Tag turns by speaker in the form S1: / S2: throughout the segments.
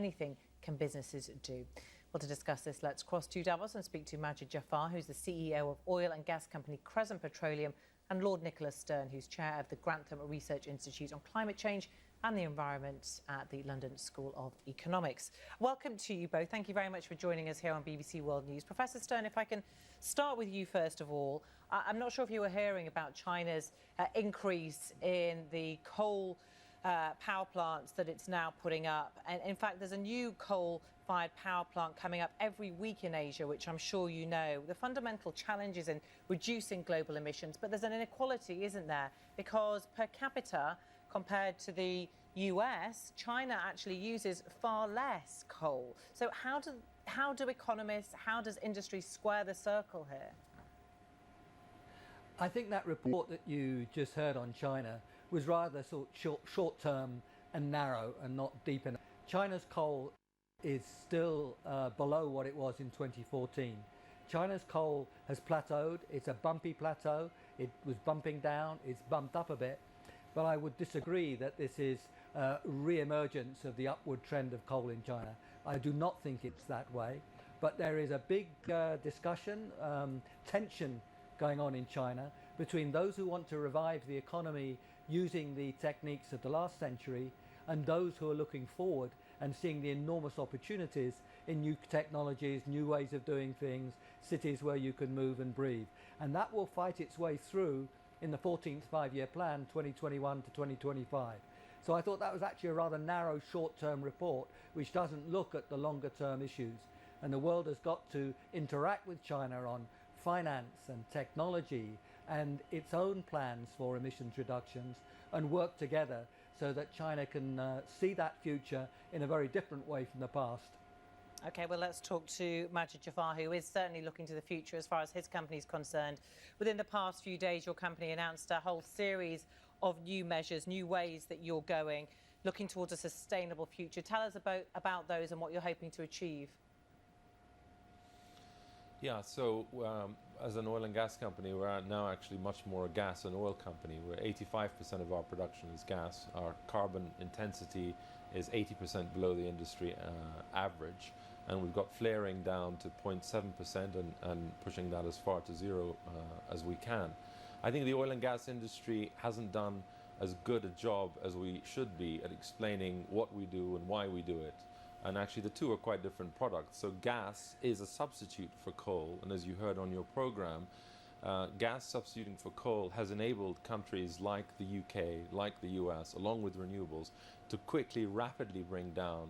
S1: anything can businesses do? Well, to discuss this, let's cross to Davos and speak to Majid Jafar, who's the CEO of oil and gas company Crescent Petroleum, and Lord Nicholas Stern, who's chair of the Grantham Research Institute on Climate Change and the Environment at the London School of Economics. Welcome to you both. Thank you very much for joining us here on BBC World News. Professor Stern, if I can start with you first of all, I'm not sure if you were hearing about China's increase in the coal power plants that it's now putting up. And in fact, there's a new coal-fired power plant coming up every week in Asia, which I'm sure you know. The fundamental challenge is in reducing global emissions, but there's an inequality, isn't there? Because per capita, compared to the US, China actually uses far less coal. So how do economists, how does industry square the circle here?
S2: I think that report that you just heard on China was rather short-term and narrow and not deep enough. China's coal is still below what it was in 2014. China's coal has plateaued. It's a bumpy plateau. It was bumping down. It's bumped up a bit. But I would disagree that this is a re-emergence of the upward trend of coal in China. I do not think it's that way. But there is a big discussion, tension going on in China between those who want to revive the economy using the techniques of the last century and those who are looking forward and seeing the enormous opportunities in new technologies, new ways of doing things, cities where you can move and breathe. And that will fight its way through in the 14th five-year plan, 2021 to 2025. So I thought that was actually a rather narrow short-term report which doesn't look at the longer-term issues. And the world has got to interact with China on finance and technology and its own plans for emissions reductions and work together so that China can see that future in a very different way from the past.
S1: OK, well, let's talk to Majid Jafar, who is certainly looking to the future as far as his company is concerned. Within the past few days, your company announced a whole series of new measures, new ways that you're going, looking towards a sustainable future. Tell us about those and what you're hoping to achieve.
S3: Yeah, so as an oil and gas company, we're now actually much more a gas and oil company. We're 85% of our production is gas. Our carbon intensity is 80% below the industry average. And we've got flaring down to 0.7% and pushing that as far to zero as we can. I think the oil and gas industry hasn't done as good a job as we should be at explaining what we do and why we do it. And actually the two are quite different products. So gas is a substitute for coal, and as you heard on your program, gas substituting for coal has enabled countries like the UK, like the US, along with renewables, to quickly, rapidly bring down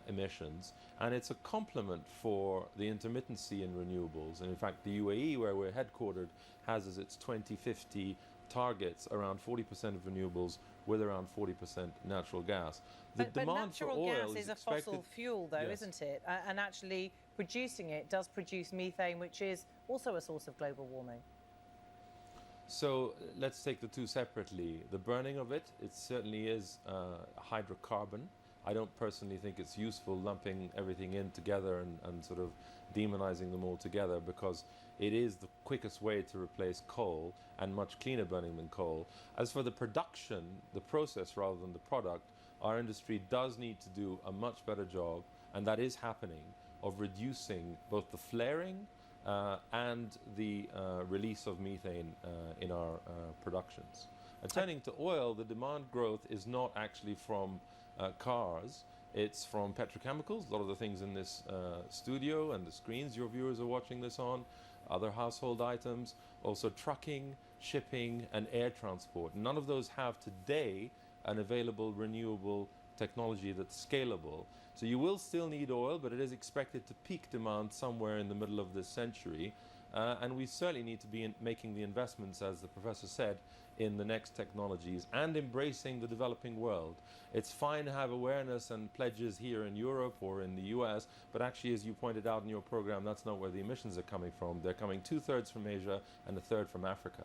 S3: emissions. And it's a complement for the intermittency in renewables. And in fact, the UAE, where we're headquartered, has as its 2050 targets around 40% of renewables with around 40% natural gas.
S1: But natural gas is a fossil fuel, though, yes, isn't it? And actually producing it does produce methane, which is also a source of global warming.
S3: So let's take the two separately. The burning of it certainly is hydrocarbon. I don't personally think it's useful lumping everything in together and sort of demonizing them all together, because it is the quickest way to replace coal and much cleaner burning than coal. As for the production, the process rather than the product, our industry does need to do a much better job, and that is happening, of reducing both the flaring and the release of methane in our productions. Turning to oil, the demand growth is not actually from cars, it's from petrochemicals. A lot of the things in this studio and the screens your viewers are watching this on, other household items, also trucking, shipping and air transport. None of those have today an available renewable technology that's scalable. So you will still need oil, but it is expected to peak demand somewhere in the middle of this century. And we certainly need to be making the investments, as the professor said, in the next technologies and embracing the developing world. It's fine to have awareness and pledges here in Europe or in the US, but actually, as you pointed out in your program, that's not where the emissions are coming from. They're coming 2/3 from Asia and 1/3 from Africa.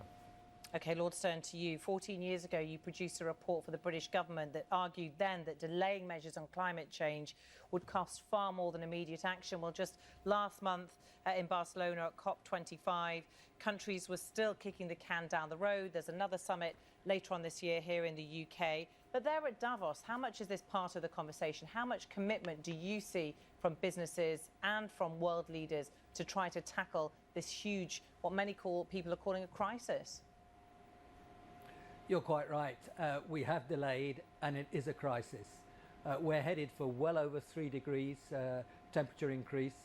S1: OK, Lord Stern, to you. 14 years ago, you produced a report for the British government that argued then that delaying measures on climate change would cost far more than immediate action. Well, just last month in Barcelona at COP25, countries were still kicking the can down the road. There's another summit later on this year here in the UK. But there at Davos, how much is this part of the conversation? How much commitment do you see from businesses and from world leaders to try to tackle this huge, what many people are calling a crisis?
S2: You're quite right. We have delayed, and it is a crisis. We're headed for well over 3 degrees temperature increase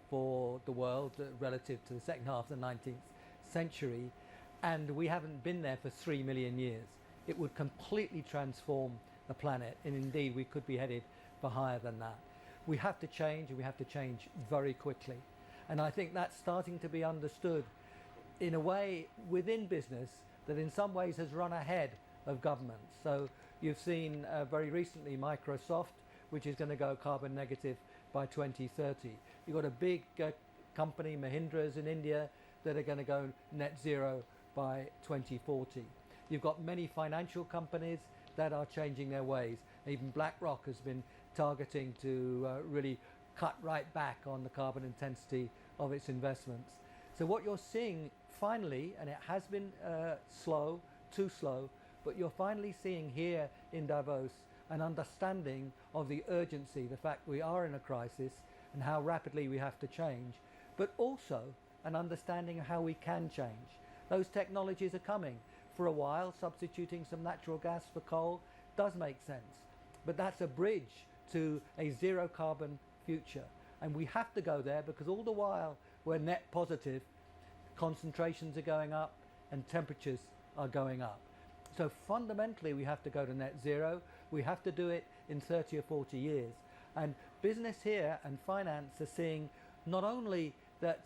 S2: for the world relative to the second half of the 19th century, and we haven't been there for 3 million years. It would completely transform the planet, and indeed we could be headed for higher than that. We have to change, and we have to change very quickly. And I think that's starting to be understood in a way within business that in some ways has run ahead of governments. So you've seen very recently Microsoft, which is going to go carbon negative by 2030. You've got a big company, Mahindra's in India, that are going to go net zero by 2040. You've got many financial companies that are changing their ways. Even BlackRock has been targeting to really cut right back on the carbon intensity of its investments. So what you're seeing finally, and it has been slow, too slow, but you're finally seeing here in Davos an understanding of the urgency, the fact we are in a crisis and how rapidly we have to change, but also an understanding of how we can change. Those technologies are coming. For a while, substituting some natural gas for coal does make sense, but that's a bridge to a zero carbon future. And we have to go there because all the while we're net positive, concentrations are going up and temperatures are going up. So fundamentally we have to go to net zero. We have to do it in 30 or 40 years. And business here and finance are seeing not only that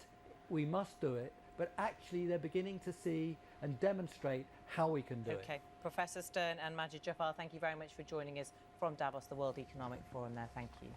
S2: we must do it, but actually they're beginning to see and demonstrate how we can do it.
S1: Okay, Professor Stern and Majid Jafar, thank you very much for joining us from Davos, the World Economic Forum there. Thank you.